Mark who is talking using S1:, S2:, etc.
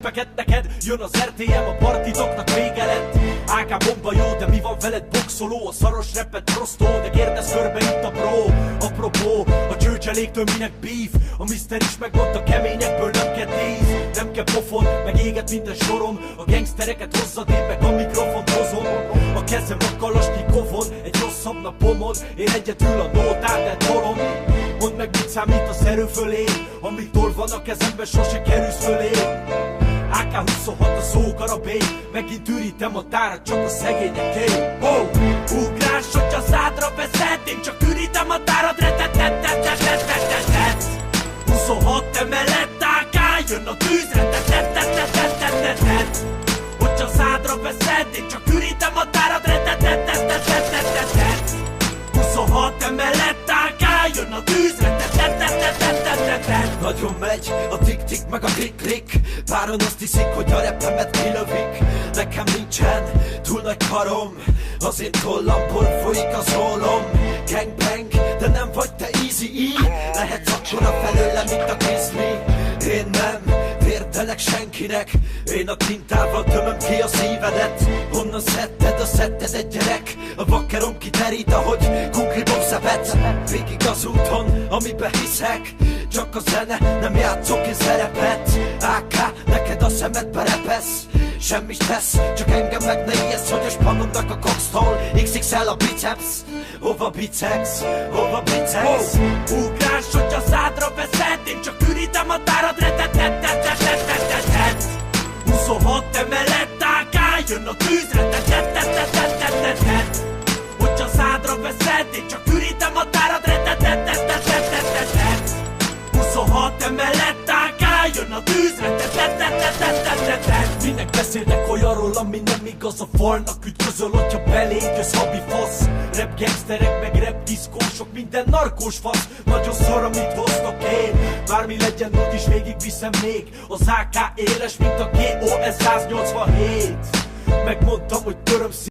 S1: tippeket neked. Jön az RTM, a partitoknak vége lett. AK bomba jó, de mi van veled boxoló? A szaros repet prostó, de kérdez körbe itt a bro. Apropó, a csőcseléktől minek beef? A mister is megmondta, keményekből nem kell tíz. Nem kell pofon, meg éget minden sorom. A gangstereket hozzad, én meg a mikrofont hozom. A kezem a kalasnyikovon, egy rosszabb napomon. Én egyedül a nótát, de tolom. Mondd meg, mit számít az erő fölé, amíg tol van a kezembe, sose kerülsz fölé. AK-27 a szókarabé, megint ürítem a tárat, csak a szegényeké. Oh, ugrás, hogy a szádra veszed, én csak ürítem a tárat, retetetetetetetetetet. 26 emelet AK, jön a tűz, retetetetetetetetet. Hogy a szádra veszed, én csak ürítem a tárat, retetetetetetetetet. 26 emelet AK, jön a tűz, retetetetetetetetet. Nagyon megy a tik-tik meg a klik-klik. Páran azt hiszik, hogy a repemet kilövik. Nekem nincsen túl nagy karom, az én tollamból folyik az ólom. Gangbang, de nem vagy te easy-e. Lehetsz akkora felőlem, mint a grizzly. Én nem vérdelek senkinek, én a tintával tömöm ki a szívedet. Honnan szedted a szetted egy gyerek? A vakkerom kiterít, ahogy Google Bob szepet. Végig az úton, amiben hiszek, csak a zene, nem játszok én szerepet. AK, neked a szemedbe repesz, semmit tesz, csak engem meg ne ijesz, hogy a spannomnak a coxtól XXL a biceps. Hova biceps? Hova biceps? Ugrás, hogy a szádra veszed, én csak ürítem a tárat, retetetetetetetetet. 26 emelet AK, jön a tűz, retetetetetetetetet. Hogy a szádra veszed, én csak ürítem a tárat, retetetetetetetet. 26 emelet AK, jön a tűz, retetetetetetetet. Minek beszélnek olyanról, ami nem igaz, a falnak ütközöl, hogyha beléd jössz, habi fasz. Rap gangsterek, meg rap diszkósok, minden narkós fasz. Nagyon szar, amit hoztok én, bármi legyen, úgyis végig viszem még. Az AK éles, mint a GOS 187. Megmondtam, hogy töröm